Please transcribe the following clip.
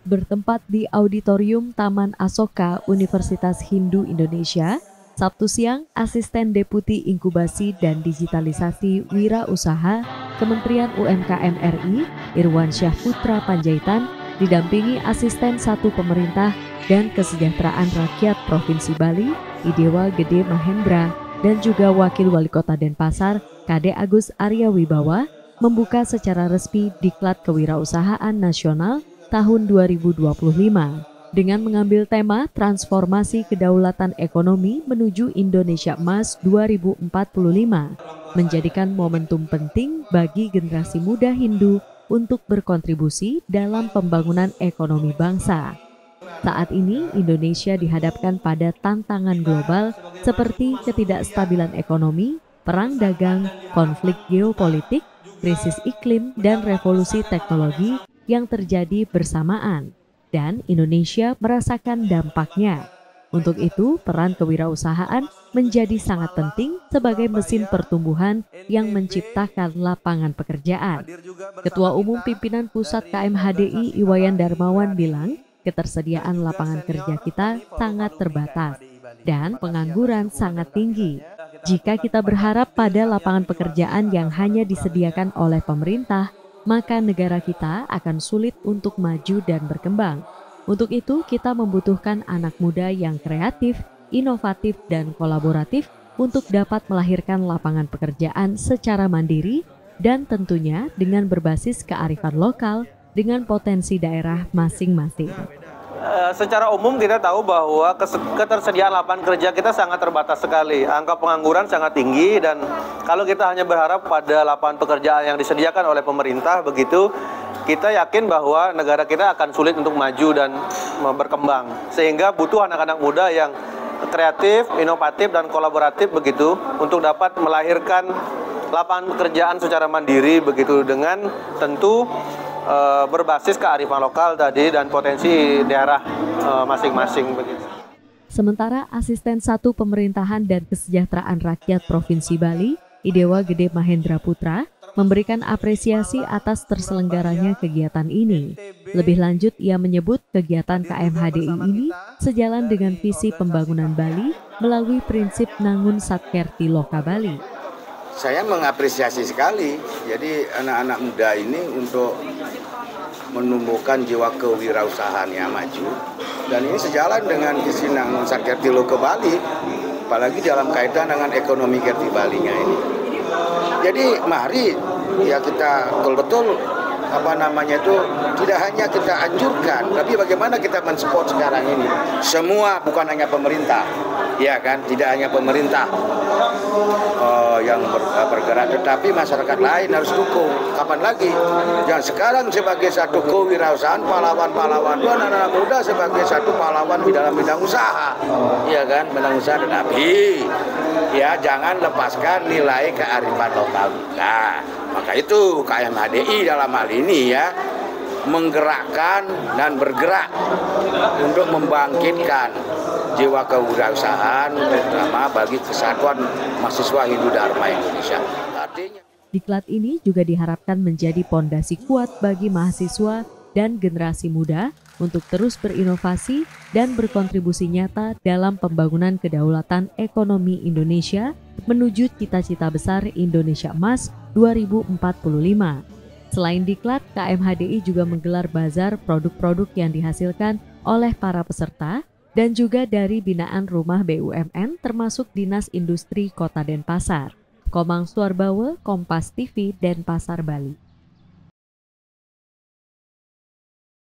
bertempat di Auditorium Taman Asoka Universitas Hindu Indonesia, Sabtu siang, Asisten Deputi Inkubasi dan Digitalisasi Wira Usaha Kementerian UMKM RI, Irwansyah Putra Panjaitan, didampingi Asisten 1 Pemerintah dan Kesejahteraan Rakyat Provinsi Bali, Idewa Gede Mahendra, dan juga Wakil Wali Kota Denpasar, Kade Agus Arya Wibawa, membuka secara resmi Diklat Kewirausahaan Nasional tahun 2025 dengan mengambil tema Transformasi Kedaulatan Ekonomi menuju Indonesia Emas 2045, menjadikan momentum penting bagi generasi muda Hindu untuk berkontribusi dalam pembangunan ekonomi bangsa. Saat ini, Indonesia dihadapkan pada tantangan global seperti ketidakstabilan ekonomi, perang dagang, konflik geopolitik, krisis iklim, dan revolusi teknologi yang terjadi bersamaan, dan Indonesia merasakan dampaknya. Untuk itu, peran kewirausahaan menjadi sangat penting sebagai mesin pertumbuhan yang menciptakan lapangan pekerjaan. Ketua Umum Pimpinan Pusat KMHDI Iwayan Darmawan bilang, ketersediaan lapangan kerja kita sangat terbatas dan pengangguran sangat tinggi. Jika kita berharap pada lapangan pekerjaan yang hanya disediakan oleh pemerintah, maka negara kita akan sulit untuk maju dan berkembang. Untuk itu, kita membutuhkan anak muda yang kreatif, inovatif, dan kolaboratif untuk dapat melahirkan lapangan pekerjaan secara mandiri dan tentunya dengan berbasis kearifan lokal dengan potensi daerah masing-masing. Secara umum kita tahu bahwa ketersediaan lapangan kerja kita sangat terbatas sekali. Angka pengangguran sangat tinggi dan kalau kita hanya berharap pada lapangan pekerjaan yang disediakan oleh pemerintah begitu, kita yakin bahwa negara kita akan sulit untuk maju dan berkembang. Sehingga butuh anak-anak muda yang kreatif, inovatif, dan kolaboratif begitu untuk dapat melahirkan lapangan pekerjaan secara mandiri begitu dengan tentu berbasis kearifan lokal tadi dan potensi daerah masing-masing begitu. Sementara Asisten 1 Pemerintahan dan Kesejahteraan Rakyat Provinsi Bali, Idewa Gede Mahendra Putra, memberikan apresiasi atas terselenggaranya kegiatan ini. Lebih lanjut, ia menyebut kegiatan KMHDI ini sejalan dengan visi pembangunan Bali melalui prinsip Nangun Satkerti Loka Bali. Saya mengapresiasi sekali, jadi anak-anak muda ini untuk menumbuhkan jiwa kewirausahaan yang maju. Dan ini sejalan dengan visi Nangun Satkerti Loka Bali, apalagi dalam kaitan dengan ekonomi Kerti Balinya ini. Jadi mari ya kita betul-betul tidak hanya kita anjurkan, tapi bagaimana kita mensupport sekarang ini. Semua bukan hanya pemerintah, ya kan, tidak hanya pemerintah yang bergerak, tetapi masyarakat lain harus dukung. Kapan lagi? Yang sekarang sebagai satu kewirausahaan, pahlawan-pahlawan itu anak-anak muda sebagai satu pahlawan di dalam bidang usaha, ya kan, bidang usaha. Tetapi ya jangan lepaskan nilai kearifan lokal kita. Maka itu KMHDI dalam hal ini ya menggerakkan dan bergerak untuk membangkitkan jiwa kewirausahaan terutama bagi kesatuan mahasiswa Hindu Dharma Indonesia. Artinya Diklat ini juga diharapkan menjadi pondasi kuat bagi mahasiswa dan generasi muda untuk terus berinovasi dan berkontribusi nyata dalam pembangunan kedaulatan ekonomi Indonesia menuju cita-cita besar Indonesia Emas 2045. Selain Diklat, KMHDI juga menggelar bazar produk-produk yang dihasilkan oleh para peserta dan juga dari binaan rumah BUMN termasuk Dinas Industri Kota Denpasar. Komang Suarbawa, Kompas TV, Denpasar, Bali.